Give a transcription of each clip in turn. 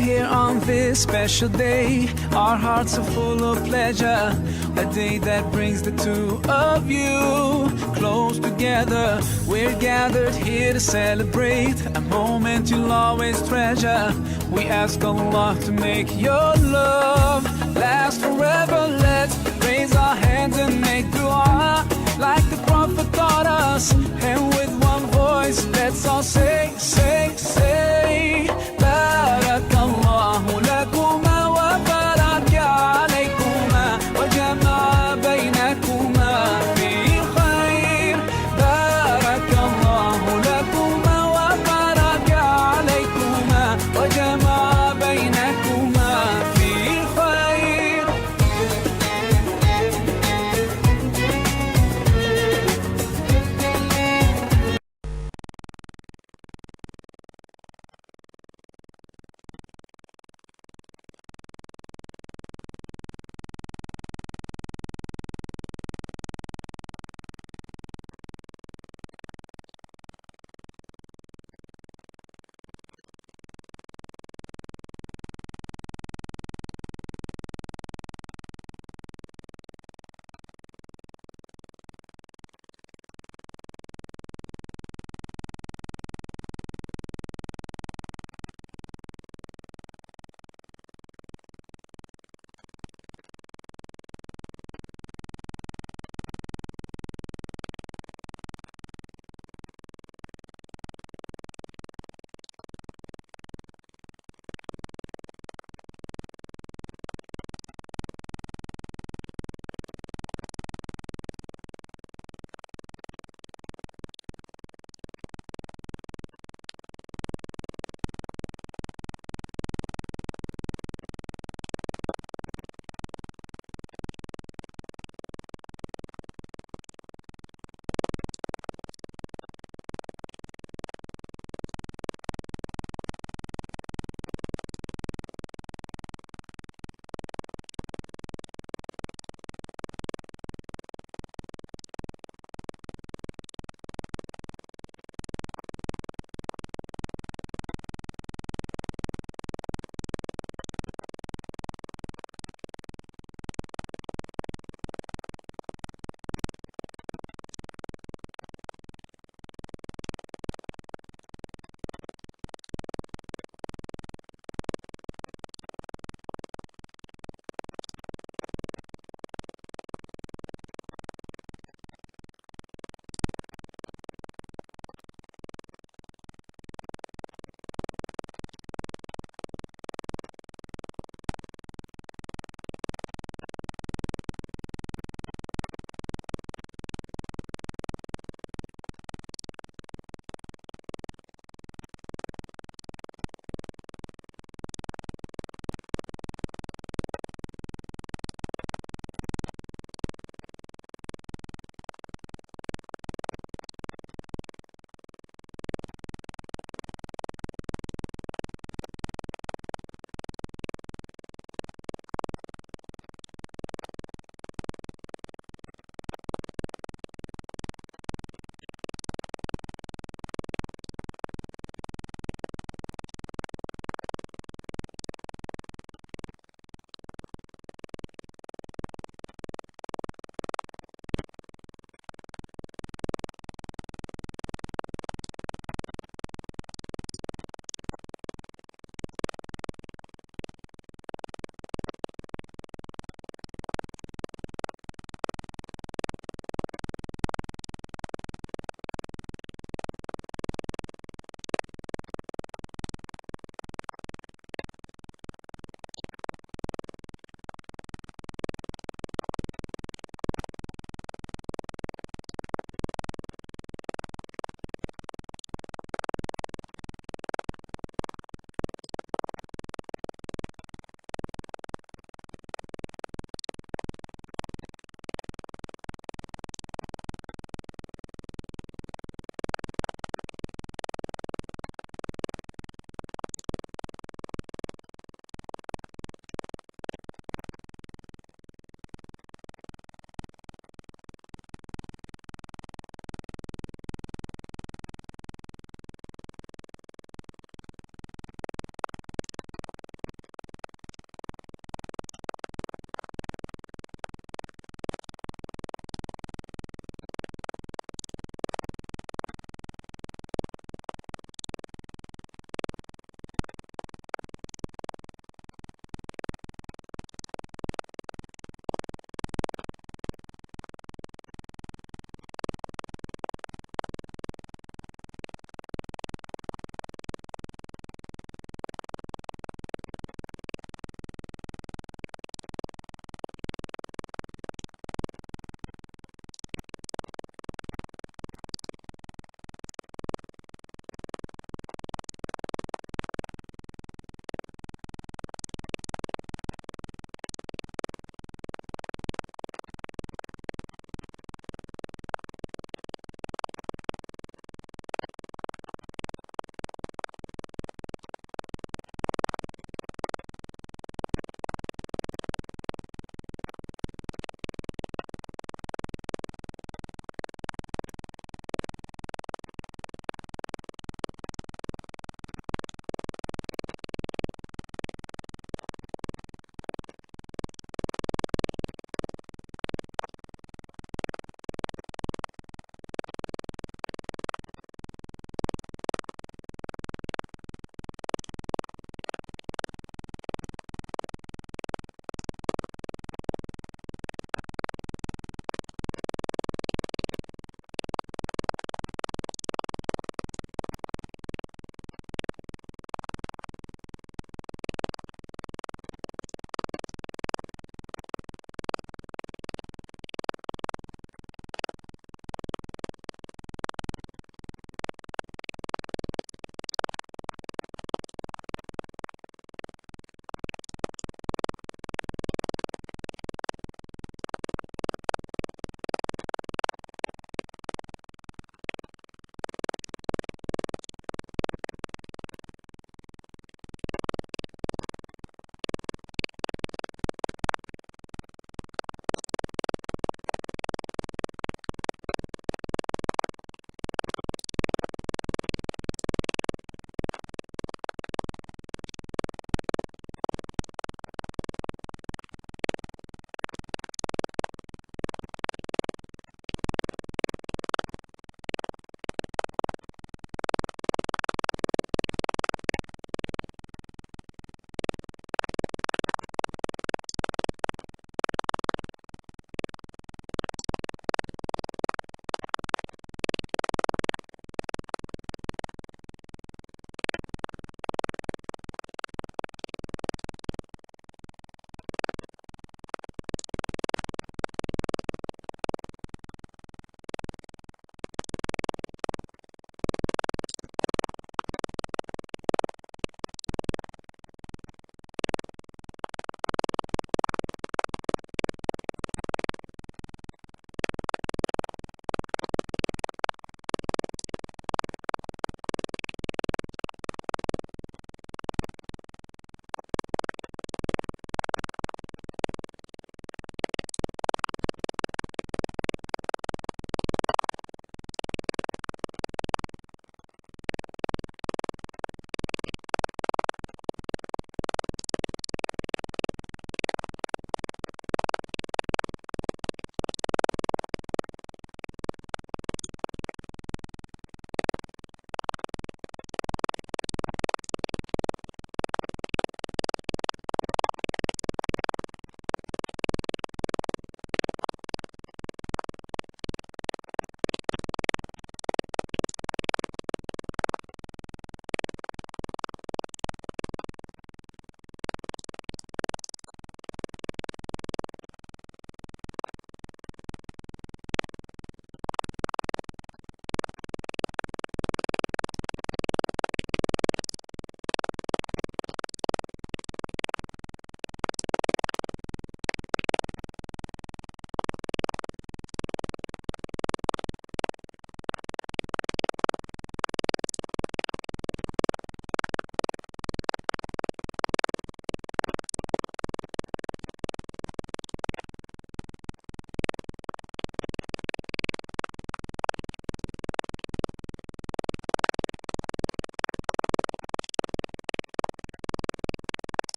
here on this special day. Our hearts are full of pleasure. A day that brings the two of you close together. We're gathered here to celebrate a moment you'll always treasure. We ask Allah to make your love last forever. Let's raise our hands and make dua like the Prophet taught us. And with one voice, let's all say, say, say, Barakallahu lakuma wa baraka alaykuma wa jama'a baynakuma fi khair. Barakallahu lakuma wa baraka alaykuma wa jama'a baynakuma fi khair.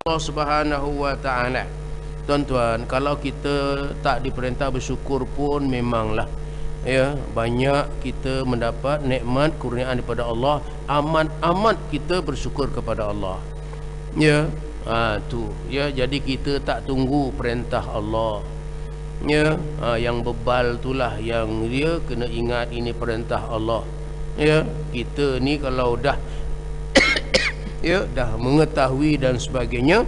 Allah Subhanahu wa taala. Tuan-tuan, kalau kita tak diperintah bersyukur pun memanglah ya, banyak kita mendapat nikmat kurniaan daripada Allah, amat kita bersyukur kepada Allah. Ya, tu ya, jadi kita tak tunggu perintah Allah. Ya, yang bebal itulah yang dia kena ingat ini perintah Allah. Ya, kita ni kalau dah ya, dah mengetahui dan sebagainya,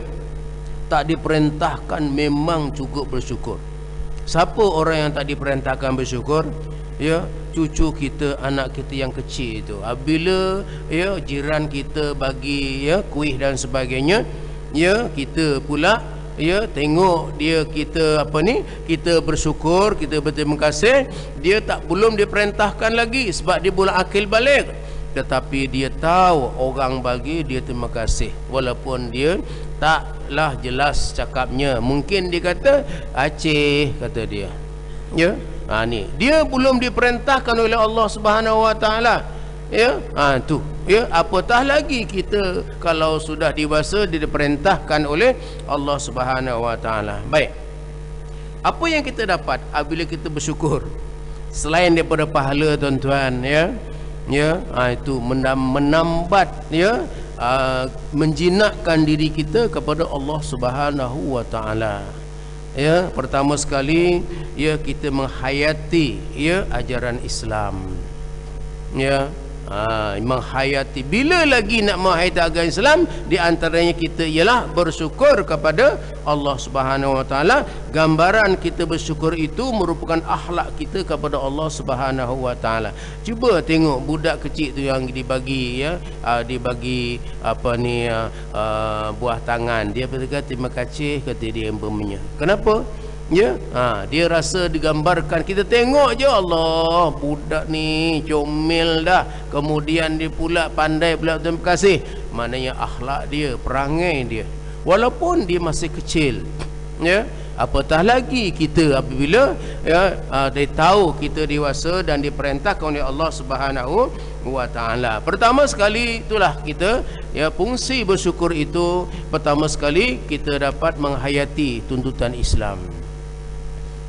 tak diperintahkan memang cukup bersyukur. Siapa orang yang tak diperintahkan bersyukur? Ya, cucu kita, anak kita yang kecil itu. Apabila ya jiran kita bagi ya kuih dan sebagainya, ya kita pula ya tengok dia, kita kita bersyukur, kita berterima kasih. Dia belum diperintahkan lagi sebab dia belum akil balik, tetapi dia tahu orang bagi, dia terima kasih walaupun dia taklah jelas cakapnya. Mungkin dia kata Aceh, kata dia ya, ni dia belum diperintahkan oleh Allah Subhanahu wa taala. Ya, tu ya, apatah lagi kita kalau sudah dewasa, dia diperintahkan oleh Allah Subhanahu wa taala. Baik, apa yang kita dapat apabila kita bersyukur selain daripada pahala, tuan-tuan ya? Ya, itu menambat ya, menjinakkan diri kita kepada Allah Subhanahu wa taala. Ya, pertama sekali ya, kita menghayati ya ajaran Islam. Ya, menghayati. Bila lagi nak menghayati agama Islam, di antaranya kita ialah bersyukur kepada Allah Subhanahu wa taala. Gambaran kita bersyukur itu merupakan akhlak kita kepada Allah Subhanahu wa taala. Cuba tengok budak kecil tu yang dibagi ya, dibagi buah tangan. Dia berkata terima kasih, kata dia umpamanya. Kenapa? Ya, dia rasa digambarkan, kita tengok je, Allah, budak ni comel dah, kemudian dia pula pandai pula terima kasih. Maknanya akhlak dia, perangai dia, walaupun dia masih kecil. Ya, apatah lagi kita apabila ya, dia tahu kita dewasa dan diperintahkan oleh Allah Subhanahu wa taala. Pertama sekali itulah kita ya, fungsi bersyukur itu pertama sekali kita dapat menghayati tuntutan Islam.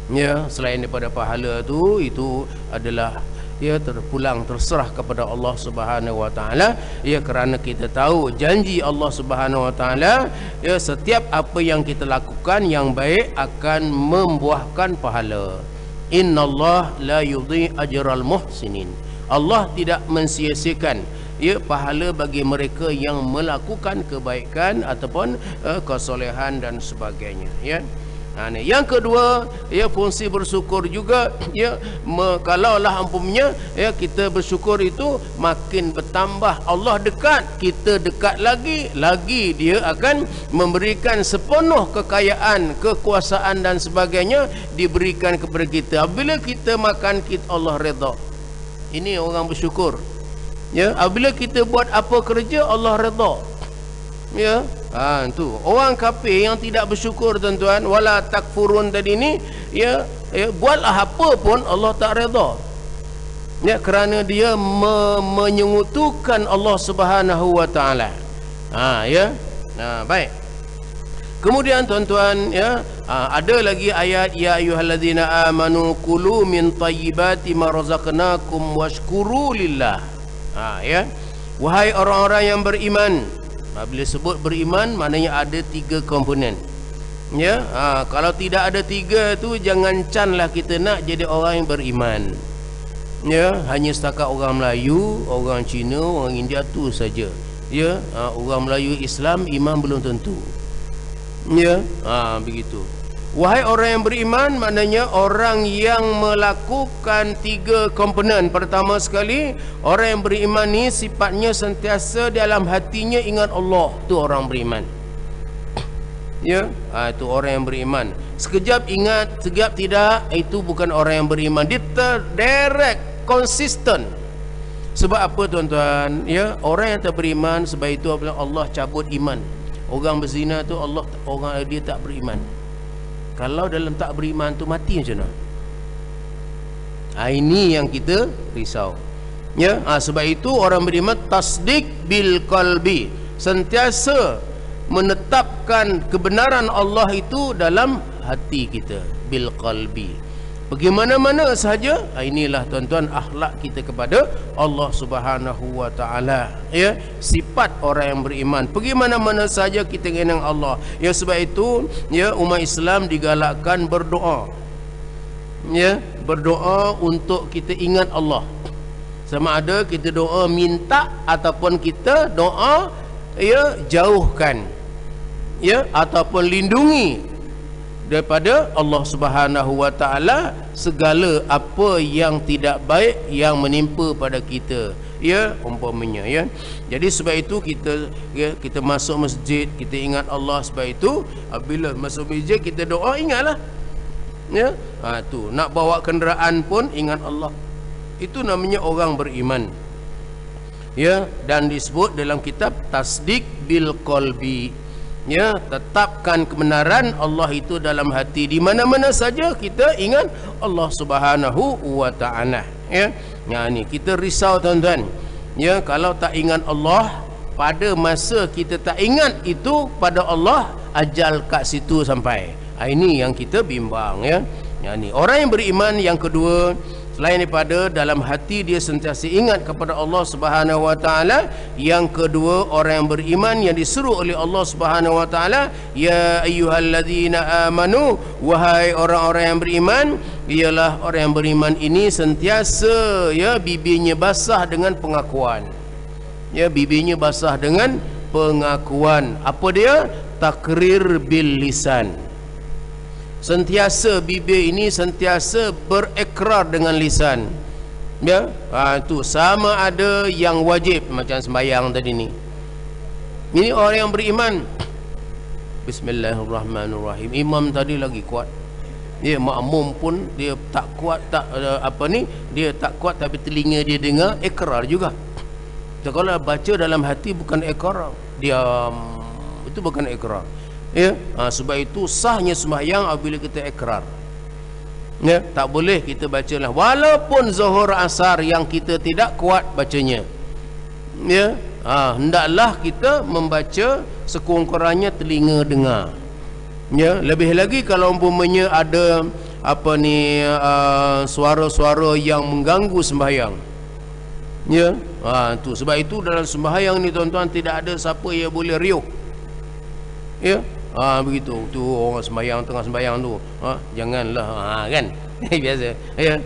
Ya, selain daripada pahala itu adalah ya terserah kepada Allah Subhanahu wa taala. Ya, kerana kita tahu janji Allah Subhanahu wa taala ya, setiap apa yang kita lakukan yang baik akan membuahkan pahala. Innallah la yudhi ajral muhsinin. Allah tidak mensia-siakan ya pahala bagi mereka yang melakukan kebaikan ataupun kesolehan dan sebagainya. Ya. Yang kedua ya, fungsi bersyukur juga ya, kalaulah umpamanya ya kita bersyukur itu makin bertambah, Allah dekat, kita dekat lagi dia akan memberikan sepenuh kekayaan, kekuasaan dan sebagainya diberikan kepada kita. Apabila kita makan, kita Allah redha. Ini orang bersyukur. Ya, apabila kita buat apa kerja, Allah redha. Ya, tu orang kafir yang tidak bersyukur, tuan-tuan, wala takfurun tadi ni ya, buatlah apa pun Allah tak redha. Ya, kerana dia menyengutukan Allah Subhanahu wa taala. Ya. Baik. Kemudian tuan-tuan ya, ada lagi ayat ya ayyuhallazina amanu kulu min thayyibati ma razaqnakum washkuru lillah. Ya. Wahai orang-orang yang beriman. Bila sebut beriman, maknanya ada 3 komponen. Ya, kalau tidak ada 3 tu, jangan canlah kita nak jadi orang yang beriman. Ya, hanya setakat orang Melayu, orang Cina, orang India tu saja. Ya, orang Melayu Islam iman belum tentu. Ya, begitu. Wahai orang yang beriman, maknanya orang yang melakukan 3 komponen. Pertama sekali, orang yang beriman ni sifatnya sentiasa dalam hatinya ingat Allah. Tu orang beriman. Ya, itu orang yang beriman. Sekejap ingat, sekejap tidak, itu bukan orang yang beriman. Dia direct, konsisten. Sebab apa, tuan-tuan? Ya, orang yang tak beriman, sebab itu Allah cabut iman. Orang berzina tu orang dia tak beriman. Kalau dalam tak beriman tu mati macam mana? Ini yang kita risau. Ya, sebab itu orang beriman tasdik bil qalbi, sentiasa menetapkan kebenaran Allah itu dalam hati kita, bil qalbi. Pergi mana-mana sahaja, inilah tuan-tuan akhlak kita kepada Allah Subhanahu wa taala, ya, sifat orang yang beriman. Pergi mana-mana sahaja kita ingat Allah. Ya, sebab itu ya umat Islam digalakkan berdoa. Ya, berdoa untuk kita ingat Allah. Sama ada kita doa minta ataupun kita doa ya jauhkan, ya, ataupun lindungi daripada Allah Subhanahu wa taala segala apa yang tidak baik yang menimpa pada kita, ya, umpamanya, ya. Jadi sebab itu kita masuk masjid, kita ingat Allah. Sebab itu apabila masuk masjid kita doa, ingatlah, ya. Tu nak bawa kenderaan pun ingat Allah. Itu namanya orang beriman, ya. Dan disebut dalam kitab tasdik bil qalbi, ya, tetapkan kebenaran Allah itu dalam hati. Di mana-mana saja kita ingat Allah Subhanahu wa taala, ya. Ni kita risau tuan-tuan, ya, kalau tak ingat Allah, pada masa kita tak ingat itu pada Allah, ajal kat situ sampai. Ini yang kita bimbang, ya. Ni orang yang beriman yang kedua, selain daripada dalam hati dia sentiasa ingat kepada Allah Subhanahu wa taala, yang kedua orang yang beriman yang disuruh oleh Allah Subhanahu wa taala, ya ayyuhalladzina amanu, wahai orang-orang yang beriman, ialah orang yang beriman ini sentiasa, ya, bibirnya basah dengan pengakuan. Ya, bibirnya basah dengan pengakuan. Apa dia? Takrir bil lisan. Sentiasa bibir ini sentiasa berekrar dengan lisan, ya. Itu sama ada yang wajib macam sembahyang tadi ni. Ini orang yang beriman, Bismillahirrahmanirrahim. Imam tadi lagi kuat, ya, makmum pun dia tak kuat, tak dia tak kuat, tapi telinga dia dengar, ikrar juga. Kalau baca dalam hati bukan ikrar, diam, itu bukan ikrar. Ya, sebab itu sahnya sembahyang apabila kita ikrar. Ya, tak boleh kita bacalah walaupun zuhur asar yang kita tidak kuat bacanya. Ya, hendaklah kita membaca sekurang-kurangnya telinga dengar. Ya, lebih lagi kalau umpamanya ada suara-suara yang mengganggu sembahyang. Ya, tu sebab itu dalam sembahyang ni tuan-tuan tidak ada siapa yang boleh riuh. Ya, begitu tu orang sembahyang, tengah sembahyang tu, janganlah, kan. Biasa, ya,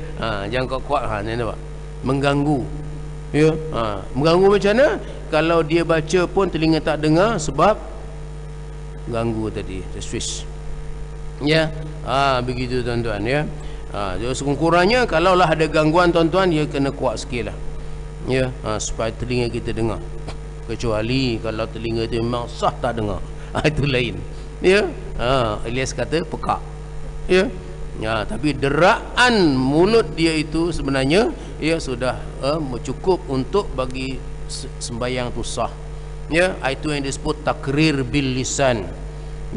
jangan kuat-kuat, ni nampak mengganggu, ya. Mengganggu macam mana? Kalau dia baca pun telinga tak dengar sebab ganggu tadi, switch, ya. Begitu tuan-tuan, ya. Jadi sekurang-kurangnya kalaulah ada gangguan tuan-tuan, dia kena kuat sikit lah, ya, supaya telinga kita dengar. Kecuali kalau telinga itu memang sah tak dengar, itu lain, ya. Ilyas kata pekak, ya. Tapi deraan mulut dia itu sebenarnya, ya, sudah cukup untuk bagi sembahyang tu sah, ya. Itu yang disebut takrir bil lisan,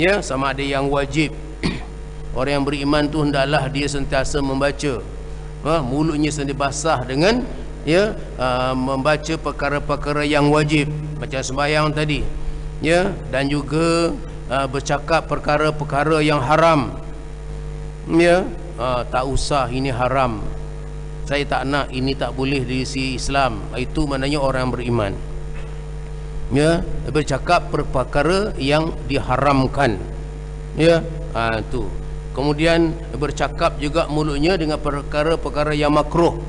ya. Sama ada yang wajib. Orang yang beriman tu hendaklah dia sentiasa membaca, mulutnya sentiasa basah dengan, ya, membaca perkara-perkara yang wajib macam sembahyang tadi, ya. Dan juga bercakap perkara-perkara yang haram, ya. Tak usah, ini haram, saya tak nak, ini tak boleh di sisi Islam. Itu maknanya orang beriman, ya. Bercakap perkara yang diharamkan, ya. Tu. Kemudian bercakap juga mulutnya dengan perkara-perkara yang makruh,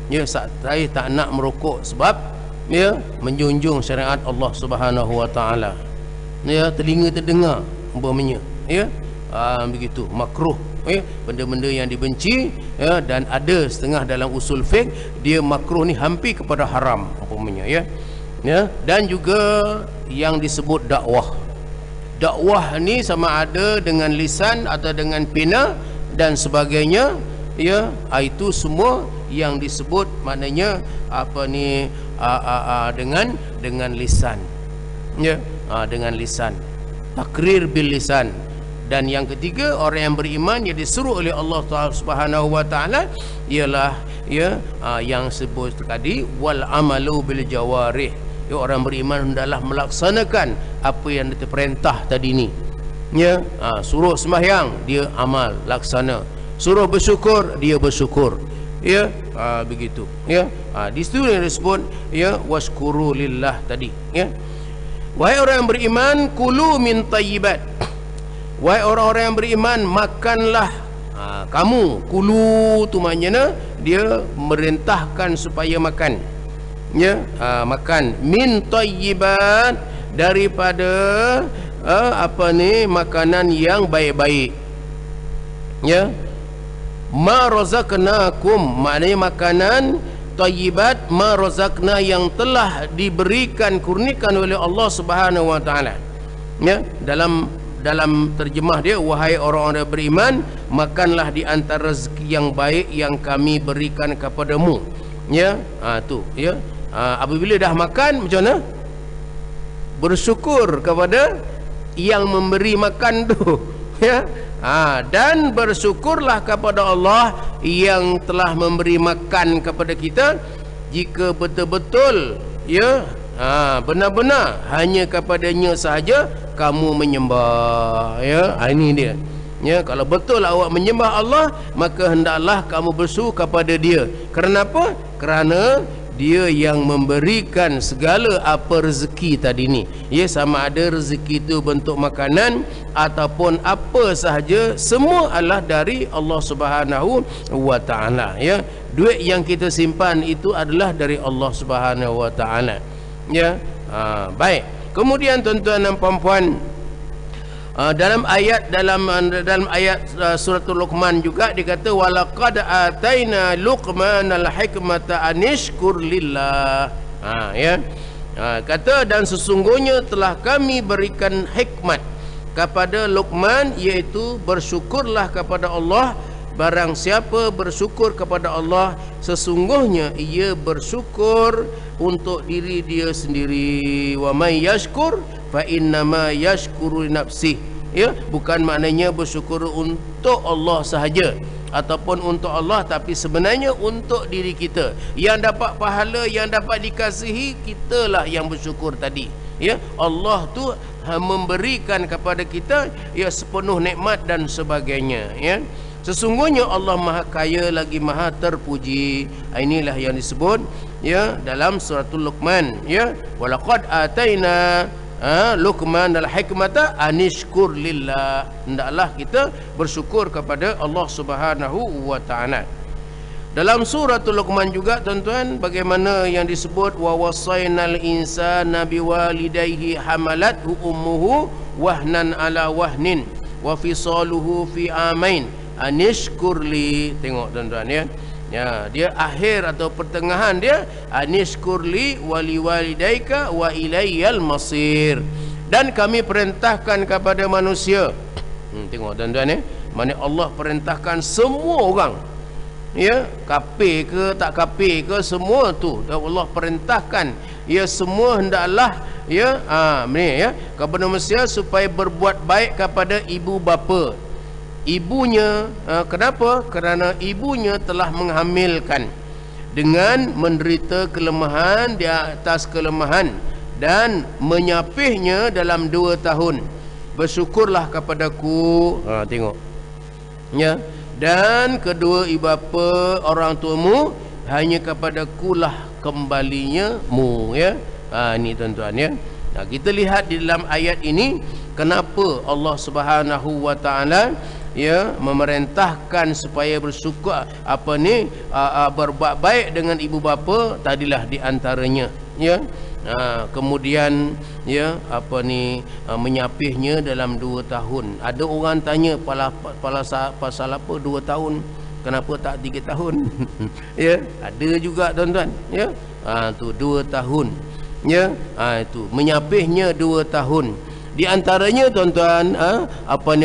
ya. Saya tak nak merokok sebab, ya, menjunjung syariat Allah Subhanahu wa taala, ya. Telinga terdengar umpamanya, ya. Begitu makruh, ya, benda-benda yang dibenci, ya. Dan ada setengah dalam usul fiqh dia makruh ni hampir kepada haram umpamanya, ya. Dan juga yang disebut dakwah. Dakwah ni sama ada dengan lisan atau dengan pena dan sebagainya, ya. Itu semua yang disebut maknanya dengan lisan, ya. Dengan lisan, takrir bil lisan. Dan yang ketiga, orang yang beriman yang disuruh oleh Allah Subhanahu wa taala ialah, ya, yang sebut tadi wal amalu bil jawarih, ya, orang beriman hendaklah melaksanakan apa yang diperintah tadi ni, ya. Suruh sembahyang dia amal laksana, suruh bersyukur dia bersyukur, ya. Begitu, ya. Di situ yang disebut, ya, washkuru lillah tadi, ya. Wahai orang yang beriman, kulu min tayyibat. Wahai orang-orang yang beriman, makanlah. Kamu, kulu tu maknanya dia merintahkan supaya makan, ya. Makan min tayyibat, daripada makanan yang baik-baik, ya. Ma razaqnakum, maknanya makanan tayyibat, ma razaqna, yang telah diberikan, kurniakan oleh Allah Subhanahu wa taala, ya. Dalam terjemah dia, wahai orang-orang beriman, makanlah di antara rezeki yang baik yang kami berikan kepadamu, ya. Tu, ya. Apabila dah makan, macam mana? Bersyukur kepada yang memberi makan tu, ya. Dan bersyukurlah kepada Allah yang telah memberi makan kepada kita, jika betul-betul, ya, benar-benar hanya kepadanya sahaja kamu menyembah, ya. Ini dia, ya. Kalau betul awak menyembah Allah, maka hendaklah kamu bersyukur kepada dia. Kenapa? Kerana dia yang memberikan segala apa rezeki tadi ni, ya. Sama ada rezeki itu bentuk makanan ataupun apa sahaja, semua adalah dari Allah Subhanahu wa taala, ya. Duit yang kita simpan itu adalah dari Allah Subhanahu wa taala, ya. Baik. Kemudian tuan-tuan dan puan-puan, dalam ayat suratul Luqman juga dikata, walaqad ataina luqmanal hikmata anishkur lillah. Ya. Kata, dan sesungguhnya telah kami berikan hikmat kepada Luqman, iaitu bersyukurlah kepada Allah. Barang siapa bersyukur kepada Allah, sesungguhnya ia bersyukur untuk diri dia sendiri. Wa may yashkur fa innama yashkuru li nafsih, ya. Bukan maknanya bersyukur untuk Allah sahaja ataupun untuk Allah, tapi sebenarnya untuk diri kita. Yang dapat pahala, yang dapat dikasihi, kitalah yang bersyukur tadi, ya. Allah tu memberikan kepada kita, ya, sepenuh nikmat dan sebagainya, ya. Sesungguhnya Allah Maha Kaya lagi Maha Terpuji. Inilah yang disebut, ya, dalam suratul Luqman, ya. Walaqad ataina Luqman al-hikmata anishkur lillah. Hendaklah kita bersyukur kepada Allah Subhanahu wa taala. Dalam suratul Luqman juga, tuan-tuan, bagaimana yang disebut, wa wasainal insana biwalidayhi hamalathu ummuhu wahnan ala wahnin wa fisaluhu fi amain anishkurli. Tengok tuan-tuan, ya. Ya, dia akhir atau pertengahan dia, anishkurli wali walidaika wa ilayyal masir. Dan kami perintahkan kepada manusia. Tengok tuan-tuan, ya. Mana Allah perintahkan semua orang, ya, kafir ke tak kafir ke, semua tu Allah perintahkan, ya, semua hendaklah, ya, ni, ya, kepada manusia supaya berbuat baik kepada ibu bapa. Ibunya, kenapa? Kerana ibunya telah menghamilkan dengan menderita kelemahan di atas kelemahan dan menyapihnya dalam 2 tahun. Bersyukurlah kepadaku, tengok, ya. Dan kedua ibu bapa orang tuamu, hanya kepadaku lah kembalinya mu, ya. Ini tuan-tuan, ya. Kita lihat di dalam ayat ini, kenapa Allah Subhanahu wa taala, ya, memerintahkan supaya bersyukur, berbuat baik dengan ibu bapa, tadilah di antaranya, ya. Kemudian, ya, menyapihnya dalam 2 tahun. Ada orang tanya, pasal apa 2 tahun, kenapa tak 3 tahun? Ya, ada juga, tuan-tuan, ya. Tu 2 tahun, ya. Itu menyapihnya 2 tahun. Di antaranya, tuan-tuan,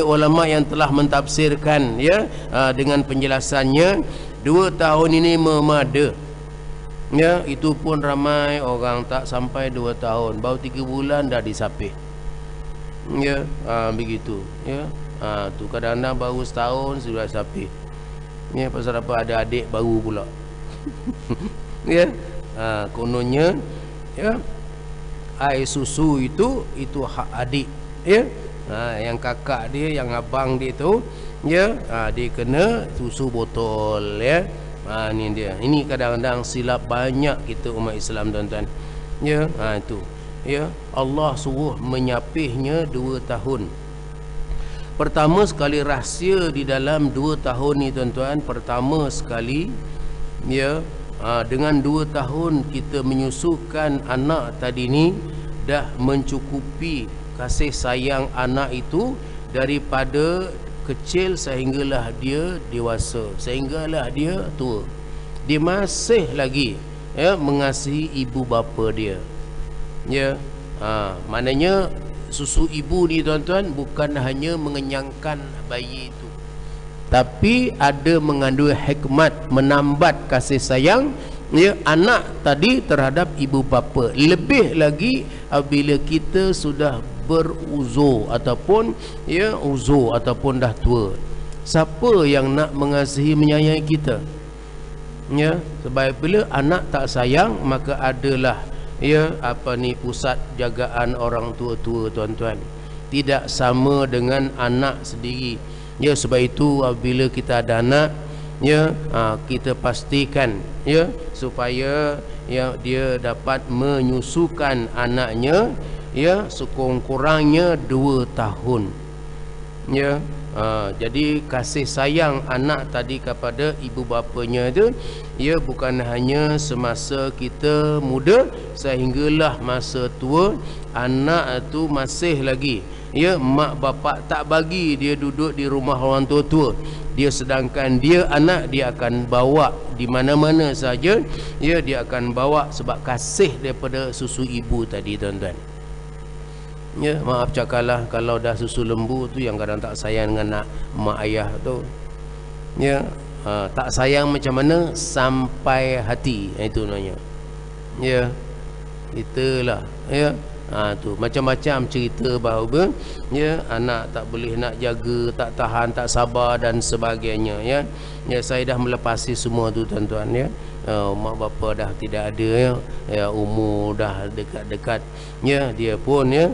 ulama yang telah mentafsirkan, ya, dengan penjelasannya, 2 tahun ini memada, ya. Itu pun ramai orang tak sampai 2 tahun, baru 3 bulan dah disapih, ya. Begitu, ya. Tu kadang-kadang baru setahun sudah sapih, ya. Pasal apa? Ada adik baru pula. Ya. Kononnya, ya, air susu itu hak adik, ya. Yang kakak dia, yang abang dia tu, ya, dia kena susu botol, ya. Ni dia. Ini kadang-kadang silap banyak kita umat Islam, tuan-tuan. Ya, itu. Ya, Allah suruh menyapihnya 2 tahun. Pertama sekali rahsia di dalam 2 tahun ni, tuan-tuan, pertama sekali, ya, dengan 2 tahun kita menyusukan anak tadi ni dah mencukupi kasih sayang anak itu daripada kecil sehinggalah dia dewasa, sehinggalah dia tua. Dia masih lagi, ya, mengasihi ibu bapa dia. Ya, maknanya susu ibu ni, tuan-tuan, bukan hanya mengenyangkan bayi itu, tapi ada mengandung hikmat menambat kasih sayang, ya, anak tadi terhadap ibu bapa. Lebih lagi apabila kita sudah beruzur ataupun, ya, uzur ataupun dah tua. Siapa yang nak mengasihi menyayangi kita? Ya, sebab bila anak tak sayang, maka adalah, ya, pusat jagaan orang tua-tua, tuan-tuan. Tidak sama dengan anak sendiri. Ya, sebab itu apabila kita ada anak, ya, kita pastikan, ya, supaya, ya, dia dapat menyusukan anaknya, ya, sekurang-kurangnya 2 tahun. Ya, jadi kasih sayang anak tadi kepada ibu bapanya itu, ya, bukan hanya semasa kita muda, sehinggalah masa tua anak itu masih lagi, ya, mak bapak tak bagi dia duduk di rumah orang tua-tua. Dia sedangkan dia anak, dia akan bawa di mana-mana saja, ya, dia akan bawa sebab kasih daripada susu ibu tadi, tuan-tuan. Ya, maaf cakaplah, kalau dah susu lembu tu yang kadang tak sayang dengan mak ayah tu, ya, tak sayang macam mana sampai hati, itu namanya. Ya, itulah, ya. Tu macam-macam cerita bahawa, ya, anak tak boleh nak jaga, tak tahan, tak sabar dan sebagainya, ya. Ya, saya dah melepasi semua tu, tuan-tuan, ya. Mak bapa dah tidak ada, ya, ya, umur dah dekat-dekat, ya, dia pun, ya,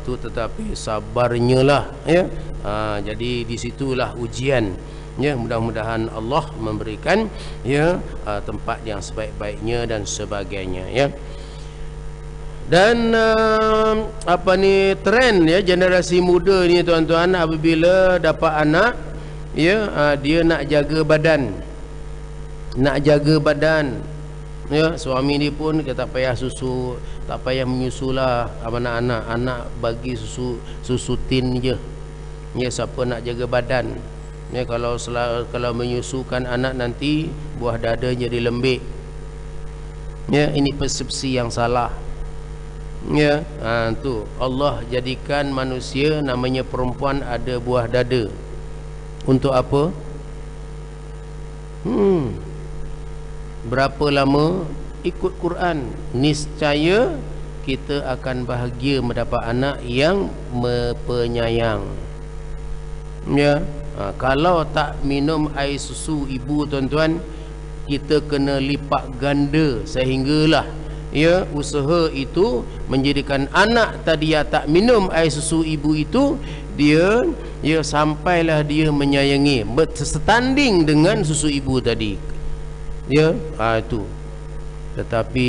tu tetapi sabarnya lah, ya. Jadi di situlah ujian, ya. Mudah-mudahan Allah memberikan, ya, tempat yang sebaik-baiknya dan sebagainya, ya. Dan trend, ya, generasi muda ni, tuan-tuan, apabila dapat anak, ya, dia nak jaga badan, ya. Suami ni pun kita tak payah susu, tak payah menyusulah anak-anak bagi susu tin je, ya. Siapa nak jaga badan, ya, kalau menyusukan anak nanti buah dada jadi lembik, ya. Ini persepsi yang salah, ya. Tu Allah jadikan manusia namanya perempuan ada buah dada untuk apa? Berapa lama ikut Quran, niscaya kita akan bahagia mendapat anak yang penyayang, ya. Kalau tak minum air susu ibu, tuan-tuan, kita kena lipat ganda sehinggalah, ya, usaha itu menjadikan anak tadi yang tak minum air susu ibu itu, dia, ya, sampailah dia menyayangi bersetanding dengan susu ibu tadi, ya. Itu tetapi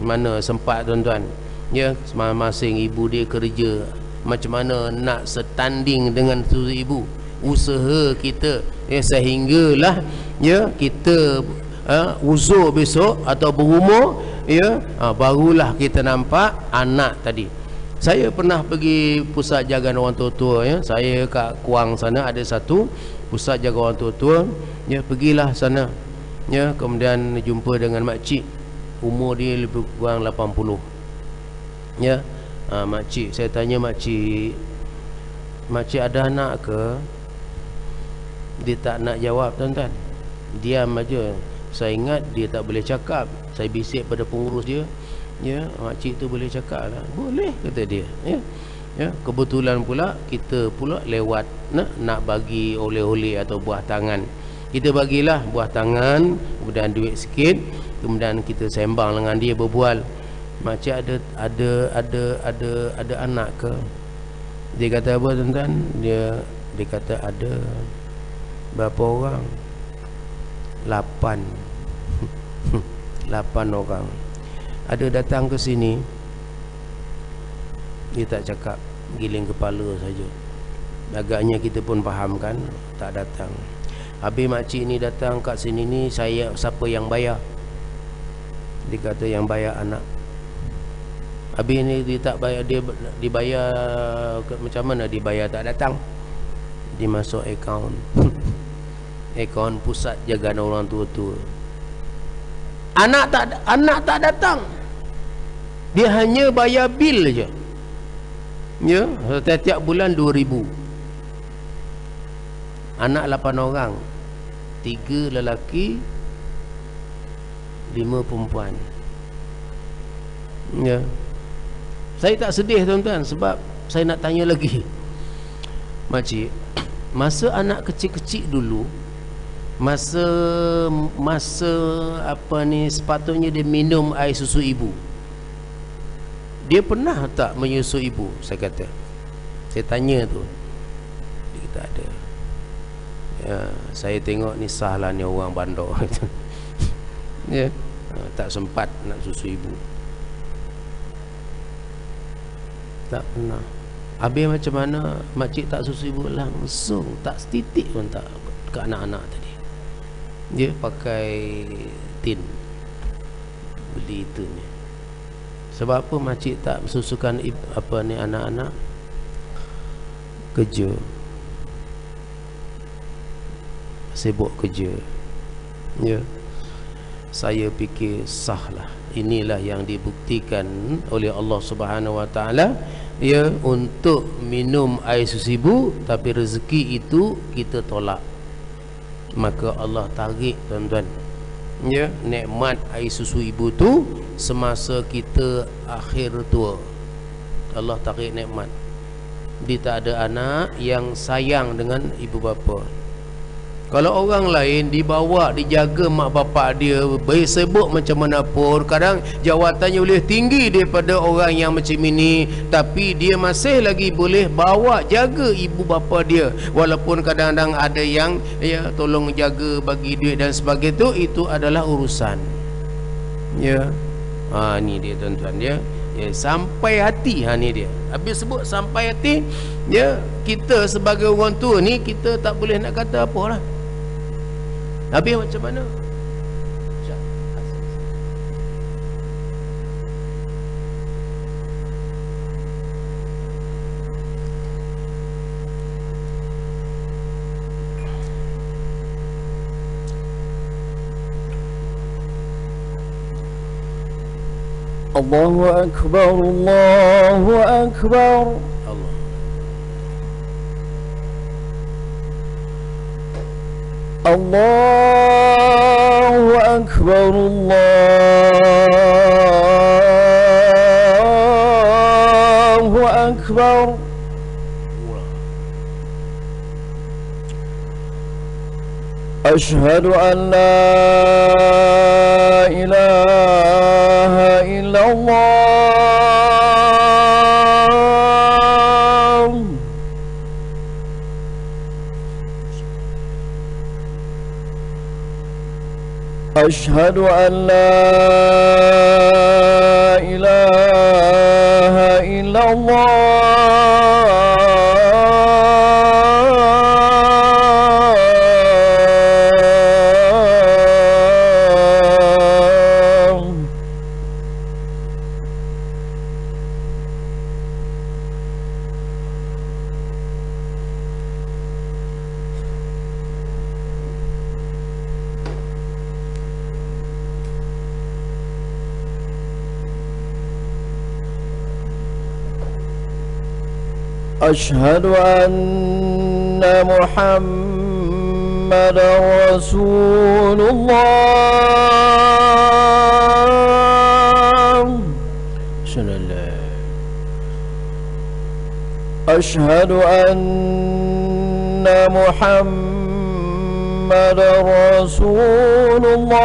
mana sempat, tuan-tuan, ya. Masing-masing ibu dia kerja, macam mana nak setanding dengan susu ibu? Usaha kita, ya, sehinggalah, ya, kita uzur besok atau berumur, ya, barulah kita nampak anak tadi. Saya pernah pergi pusat jagaan orang tua-tua, ya. Saya kat Kuang sana ada satu pusat jaga orang tua-tua, ya. Pergilah sana, ya. Kemudian jumpa dengan makcik, umur dia lebih kurang 80, ya. Makcik, saya tanya makcik ada anak ke? Dia tak nak jawab, tuan-tuan, diam aja. Saya ingat dia tak boleh cakap. Saya bisik pada pengurus dia, ya, makcik tu boleh cakap lah. Boleh, kata dia, ya. Ya, kebetulan pula kita pula lewat nak bagi oleh-oleh atau buah tangan. Kita bagilah buah tangan, kemudian duit sikit, kemudian kita sembang dengan dia, berbual. Makcik ada anak ke? Dia kata apa tuan-tuan? Dia kata ada. Berapa orang? 8 orang. Ada datang ke sini, dia tak cakap, giling kepala saja. Agaknya kita pun faham kan, tak datang. Habis makcik ni datang kat sini ni, siapa yang bayar? Dia kata yang bayar anak. Habis ni dia tak bayar, dia dibayar macam mana dibayar, tak datang. Dia masuk akaun akaun pusat jagaan orang tua-tua. Anak tak datang. Dia hanya bayar bil je. Ya, setiap bulan 2,000. Anak 8 orang. 3 lelaki, 5 perempuan. Ya. Saya tak sedih tuan-tuan, sebab saya nak tanya lagi. Makcik, masa anak kecil-kecil dulu, masa apa ni, sepatutnya dia minum air susu ibu, dia pernah tak menyusu ibu? Saya kata, saya tanya tu, dia kata ada. Ya, saya tengok ni sah lah ni orang bandar. Ya, tak sempat nak susu ibu. Tak pernah. Habis macam mana makcik tak susu ibu? Langsung tak setitik pun tak ke anak-anak tadi. Dia pakai tin beli itu ni. Sebab apa makcik tak susukan apa ni anak-anak? Kerja, sibuk kerja. Ya, saya fikir sahlah. Inilah yang dibuktikan oleh Allah Subhanahu Wa Taala, ya, untuk minum air susu ibu, tapi rezeki itu kita tolak. Maka Allah tarik tuan-tuan, ya, nikmat air susu ibu tu semasa kita akhir tua. Allah tarik nikmat. Dia tak ada anak yang sayang dengan ibu bapa. Kalau orang lain dibawa, dijaga mak bapak dia, bersebut macam mana pun, kadang jawatannya boleh tinggi daripada orang yang macam ini, tapi dia masih lagi boleh bawa, jaga ibu bapa dia. Walaupun kadang-kadang ada yang ya tolong jaga, bagi duit dan sebagainya, itu adalah urusan. Ya. Ni dia tuan-tuan, ya. Ya, sampai hati. Ni dia. Habis sebut sampai hati, ya, kita sebagai orang tua ni, kita tak boleh nak kata apa lah. Habis macam mana? Allahu Akbar, Allahu Akbar. Allah. Allahu Akbar, Allahu Akbar. Ashhadu an la ilaha illallah. Ashhadu an la ilaha illallah. أشهد أن محمدا رسول الله. أشهد أن محمدا رسول الله.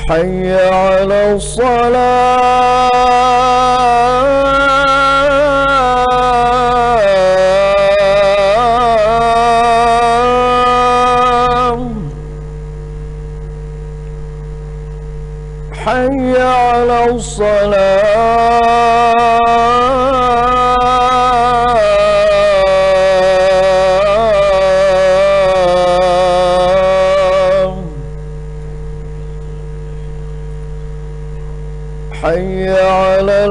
حي على الصلاة حي على الصلاة حي على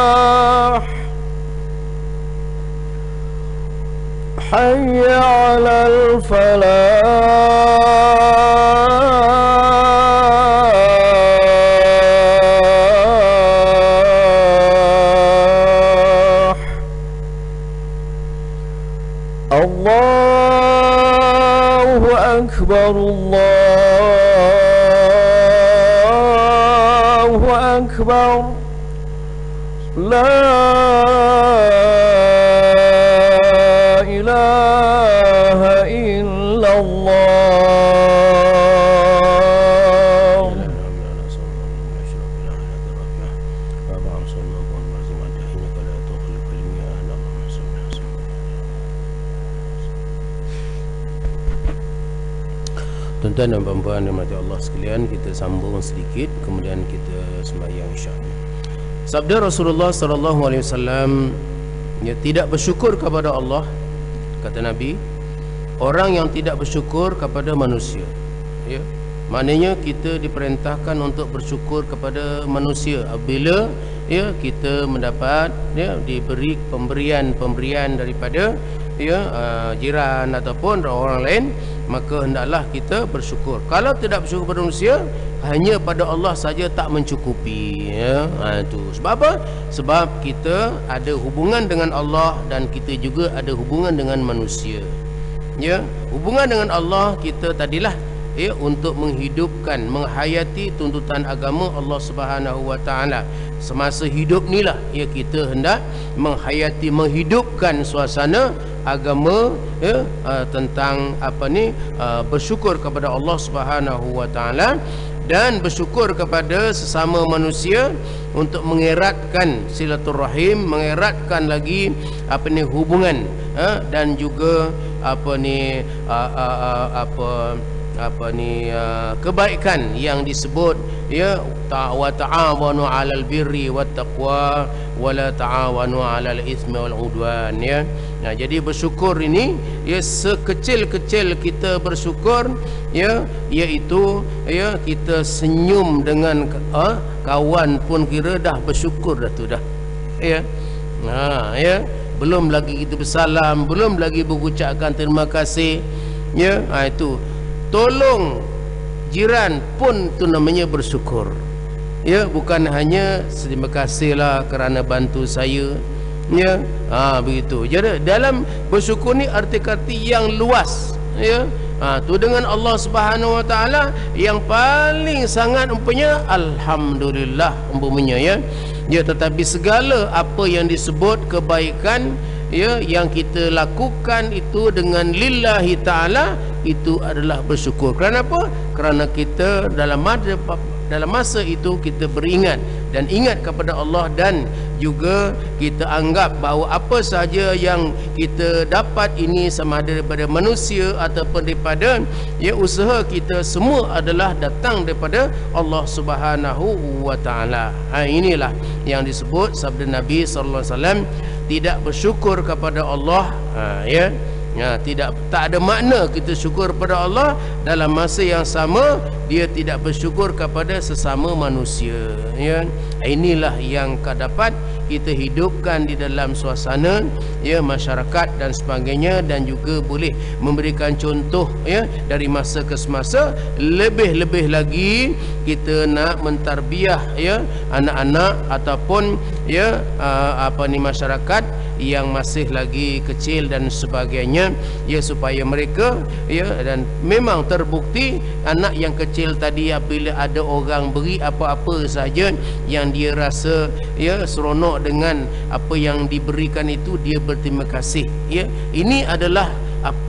الفلاح حي على الفلاح الله أكبر الله أكبر لا إله إلا الله Tuan-tuan dan puan-puan dirahmati Allah sekalian, kita sambung sedikit kemudian kita sembahyang insya-Allah. Sabda Rasulullah sallallahu alaihi wasallam, ya, tidak bersyukur kepada Allah, kata Nabi, orang yang tidak bersyukur kepada manusia. Ya, maknanya kita diperintahkan untuk bersyukur kepada manusia apabila, ya, kita mendapat, ya, diberi pemberian daripada, ya, jiran ataupun orang lain, maka hendaklah kita bersyukur. Kalau tidak bersyukur pada manusia, hanya pada Allah saja tak mencukupi, ya. Itu sebab apa? Sebab kita ada hubungan dengan Allah dan kita juga ada hubungan dengan manusia. Ya, hubungan dengan Allah kita tadilah, ya, untuk menghidupkan, menghayati tuntutan agama Allah Subhanahu wa taala. Semasa hidup nilah, ya, kita hendak menghayati, menghidupkan suasana agama, ya, tentang bersyukur kepada Allah Subhanahu wa taala dan bersyukur kepada sesama manusia untuk mengeratkan silaturahim, mengeratkan lagi hubungan, dan juga kebaikan yang disebut, ya, wa ta'awanu 'alal birri wat taqwa wa la ta'awanu 'alal itsmi wal 'udwan, ya. Nah, jadi bersyukur ini, ya, sekecil-kecil kita bersyukur, ya, iaitu, ya, kita senyum dengan kawan pun kira dah bersyukur dah tu dah, ya. Ya, belum lagi kita bersalam, belum lagi mengucapkan terima kasih, ya. Itu tolong jiran pun tu namanya bersyukur, ya, bukan hanya terima kasihlah kerana bantu saya, ya. Begitu. Jadi dalam bersyukur ni arti-arti yang luas, ya. Tu dengan Allah Subhanahu wa taala yang paling sangat umpamanya alhamdulillah umpamanya, ya. Ya, tetapi segala apa yang disebut kebaikan, ya, yang kita lakukan itu dengan lillahi ta'ala, itu adalah bersyukur. Kerana apa? Kerana kita dalam masa itu kita beringat dan ingat kepada Allah, dan juga kita anggap bahawa apa sahaja yang kita dapat ini, sama ada daripada manusia ataupun daripada, ya, usaha kita, semua adalah datang daripada Allah Subhanahu wa taala. Inilah yang disebut sabda Nabi sallallahu alaihi wasallam, tidak bersyukur kepada Allah, ya, tak ada makna kita syukur pada Allah dalam masa yang sama dia tidak bersyukur kepada sesama manusia, ya. Inilah yang dapat kita hidupkan di dalam suasana, ya, masyarakat dan sebagainya, dan juga boleh memberikan contoh, ya, dari masa ke semasa. Lebih-lebih lagi kita nak mentarbiah, ya, anak-anak ataupun, ya, masyarakat, yang masih lagi kecil dan sebagainya, ya, supaya mereka, ya, dan memang terbukti anak yang kecil tadi apabila ada orang beri apa-apa saja yang dia rasa, ya, seronok dengan apa yang diberikan itu, dia berterima kasih, ya. Ini adalah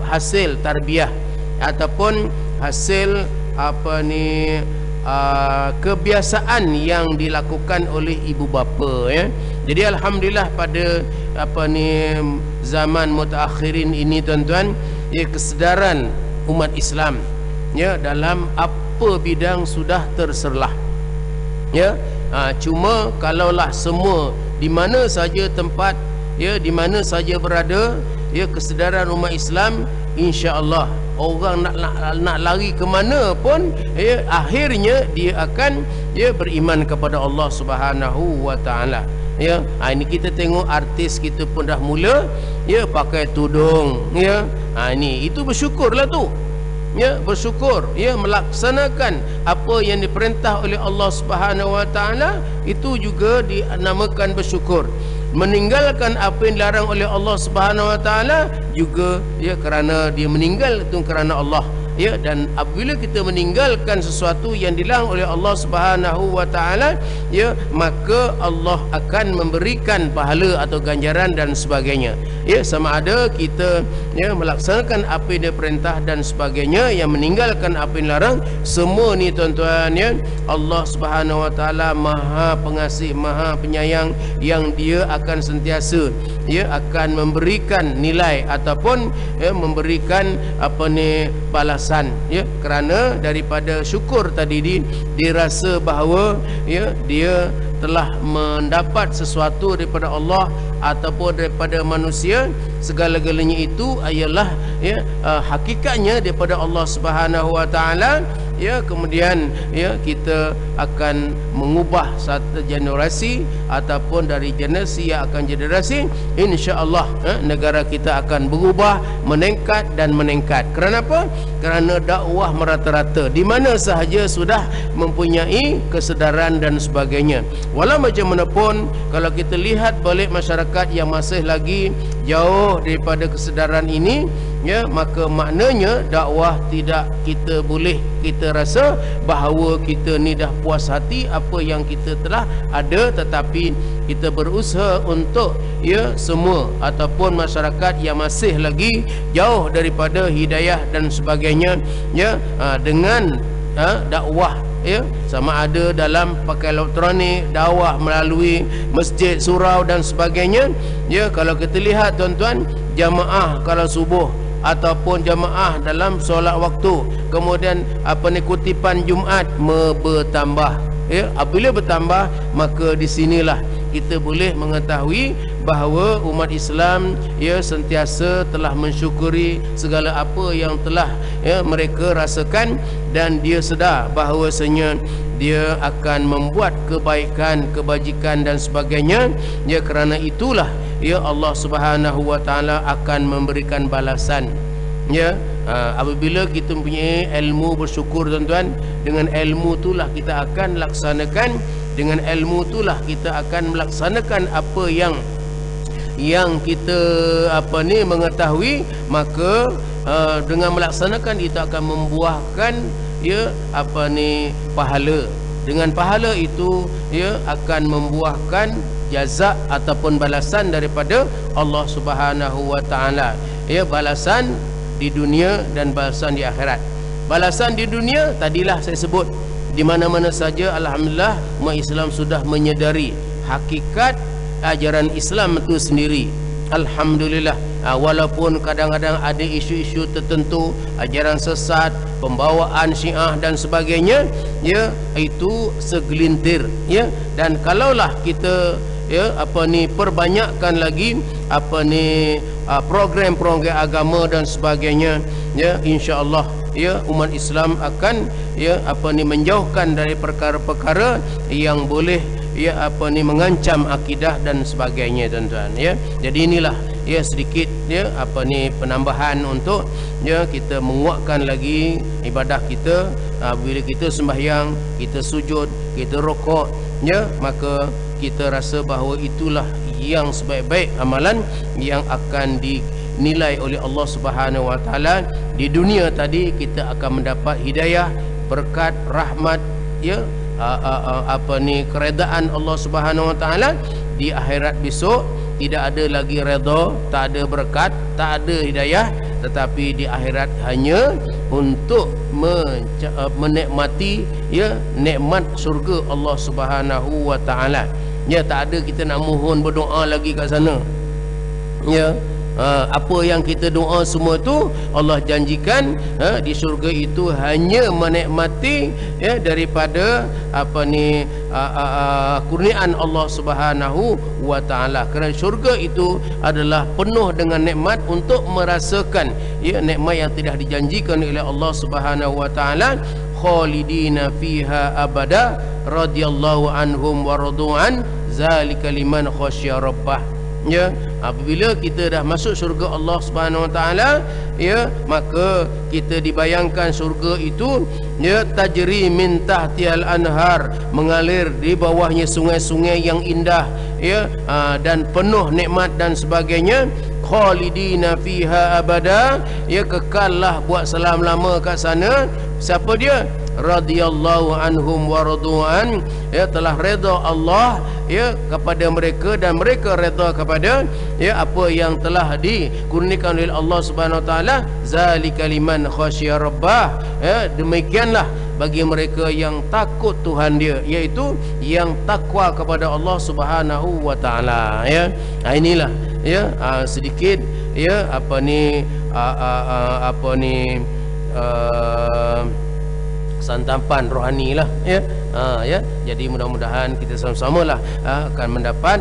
hasil tarbiyah ataupun hasil kebiasaan yang dilakukan oleh ibu bapa, ya. Jadi alhamdulillah pada zaman mutaakhirin ini tuan-tuan, ya, kesedaran umat Islam, ya, dalam apa bidang sudah terserlah, ya. Cuma kalaulah semua di mana saja tempat, ya, di mana saja berada, ya, kesedaran umat Islam, insya-Allah orang nak lari ke mana pun, ya, akhirnya dia akan, ya, beriman kepada Allah Subhanahu wa taala, ya. Ini kita tengok artis kita pun dah mula, ya, pakai tudung, ya. Ini itu bersyukurlah tu, ya, bersyukur, ya, melaksanakan apa yang diperintah oleh Allah Subhanahu wa taala, itu juga dinamakan bersyukur. Meninggalkan apa yang dilarang oleh Allah Subhanahu wa taala juga, ya, kerana dia meninggal itu kerana Allah, ya. Dan apabila kita meninggalkan sesuatu yang dilarang oleh Allah Subhanahu wa taala, ya, maka Allah akan memberikan pahala atau ganjaran dan sebagainya, ya. Sama ada kita, ya, melaksanakan apa yang diperintah dan sebagainya, yang meninggalkan apa yang dilarang, semua ni tuan-tuan, ya, Allah Subhanahu wa taala Maha Pengasih, Maha Penyayang, yang dia akan sentiasa, ya, akan memberikan nilai ataupun, ya, memberikan balasan, ya, kerana daripada syukur tadi dirasa bahawa, ya, dia telah mendapat sesuatu daripada Allah ataupun daripada manusia. Segala-galanya itu ialah, ya, hakikatnya daripada Allah Subhanahu wa taala, ya. Kemudian, ya, kita akan mengubah satu generasi ataupun dari generasi yang akan generasi, insya-Allah, negara kita akan berubah, meningkat dan meningkat. Kerana apa? Kerana dakwah merata-rata di mana sahaja sudah mempunyai kesedaran dan sebagainya. Walau macam mana pun, kalau kita lihat balik masyarakat yang masih lagi jauh daripada kesedaran ini, ya, maka maknanya dakwah tidak kita boleh kita rasa bahawa kita ni dah puas hati apa yang kita telah ada, tetapi kita berusaha untuk, ya, semua ataupun masyarakat yang masih lagi jauh daripada hidayah dan sebagainya, ya, dengan dakwah, ya, sama ada dalam pakai elektronik, dakwah melalui masjid, surau dan sebagainya, ya. Kalau kita lihat tuan-tuan, jamaah kalau subuh ataupun jamaah dalam solat waktu, kemudian kutipan Jumaat bertambah, ya. Apabila bertambah, maka di sinilah kita boleh mengetahui bahawa umat Islam, ya, sentiasa telah mensyukuri segala apa yang telah, ya, mereka rasakan, dan dia sedar bahawasanya dia akan membuat kebaikan, kebajikan dan sebagainya, ya. Kerana itulah, ya, Allah Subhanahu wa taala akan memberikan balasan, ya. Apabila kita mempunyai ilmu bersyukur tuan-tuan, dengan ilmu itulah kita akan laksanakan, dengan ilmu itulah kita akan melaksanakan apa yang kita mengetahui, maka dengan melaksanakan itu akan membuahkan, ya, pahala. Dengan pahala itu, ya, akan membuahkan jazak ataupun balasan daripada Allah Subhanahu wa taala, ya, balasan di dunia dan balasan di akhirat. Balasan di dunia tadilah saya sebut, di mana-mana saja alhamdulillah umat Islam sudah menyedari hakikat ajaran Islam itu sendiri. Alhamdulillah, walaupun kadang-kadang ada isu-isu tertentu, ajaran sesat, pembawaan Syiah dan sebagainya, ya, itu segelintir, ya. Dan kalaulah kita, ya, perbanyakkan lagi program-program agama dan sebagainya, ya, insya-Allah, ya, umat Islam akan, ya, menjauhkan dari perkara-perkara yang boleh, ya, mengancam akidah dan sebagainya tuan-tuan, ya. Jadi inilah, ya, sedikit, ya, penambahan untuk, ya, kita menguatkan lagi ibadah kita. Bila kita sembahyang, kita sujud, kita rukuk, ya, maka kita rasa bahawa itulah yang sebaik-baik amalan yang akan dinilai oleh Allah Subhanahu wa taala. Di dunia tadi kita akan mendapat hidayah, berkat, rahmat, ya, keredaan Allah Subhanahu wa taala. Di akhirat besok tidak ada lagi redha, tak ada berkat, tak ada hidayah, tetapi di akhirat hanya untuk menikmati, ya, nikmat syurga Allah Subhanahu wa taala. Ya, tak ada kita nak mohon berdoa lagi kat sana. Ya, apa yang kita doa semua tu Allah janjikan di syurga itu hanya menikmati, ya, daripada kurniaan Allah Subhanahu wa taala. Kerana syurga itu adalah penuh dengan nikmat untuk merasakan, ya, nikmat yang tidak dijanjikan oleh Allah Subhanahu wa taala. Khalidina fiha abada radhiyallahu anhum wa radu'an zalika liman khasyya rabbah. Ya, apabila kita dah masuk syurga Allah Subhanahu wa taala, ya, maka kita dibayangkan syurga itu, ya, tajri min tahtiyal anhar, mengalir di bawahnya sungai-sungai yang indah, ya, dan penuh nikmat dan sebagainya. Khalidina fiha abada, ya, kekallah buat selama-lama kat sana. Siapa dia? Radhiyallahu anhum wa radu'an, ya, telah redha Allah, ya, kepada mereka dan mereka redha kepada, ya, apa yang telah dikurniakan oleh Allah Subhanahu wa taala. Zalika liman khasyya rabbah, ya, demikianlah bagi mereka yang takut Tuhan dia, iaitu yang takwa kepada Allah Subhanahu wa taala, ya. Inilah, ya, sedikit, ya, santapan rohani lah, ya. Ya, jadi mudah-mudahan kita sama-sama lah akan mendapat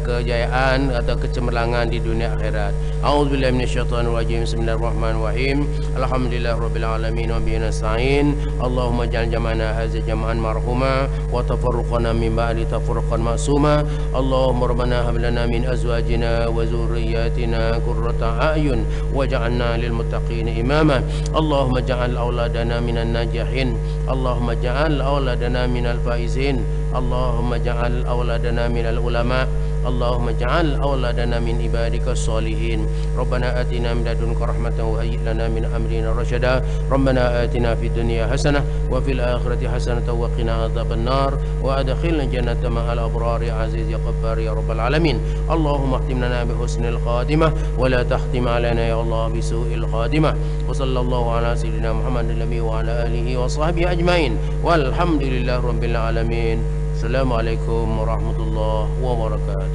kejayaan atau kecemerlangan di dunia akhirat. A'udzubillahi minasyaitonir rajim. Bismillahirrahmanirrahim. Alhamdulillahirabbil alamin wa bihi nasta'in. Allahumma ja'al jam'ana hadza jam'an marhuma wa tafarruqana min ba'di tafarruqan ma'suma. Allahumma rabbana hab lana min azwajina wa dhurriyyatina qurrata a'yun waj'alna lil muttaqina imama. Allahumma ja'al auladana minan najihin. Allahumma ja'al auladana minal faizin. Allahumma ja'al auladana minal ulama. Allahumma ja'al auladana min ibadikas salihin. Rabbana atina min ladunka rahmatan wa hayyi lana min amrina rasyada. Rabbana atina fid dunya hasanah wa fil akhirati hasanah wa qina adzaban nar wa adkhilna jannata ma'al abrar ya aziz ya ghaffar ya rabbal alamin. Allahumma khtim lana bi husnil khatimah wa la takhtim alaina ya Allah bi su'il khatimah. Wa sallallahu ala sayyidina Muhammadin wa ala alihi wa sahbihi ajmain. Walhamdulillahi rabbil alamin. Assalamualaikum warahmatullahi wabarakatuh.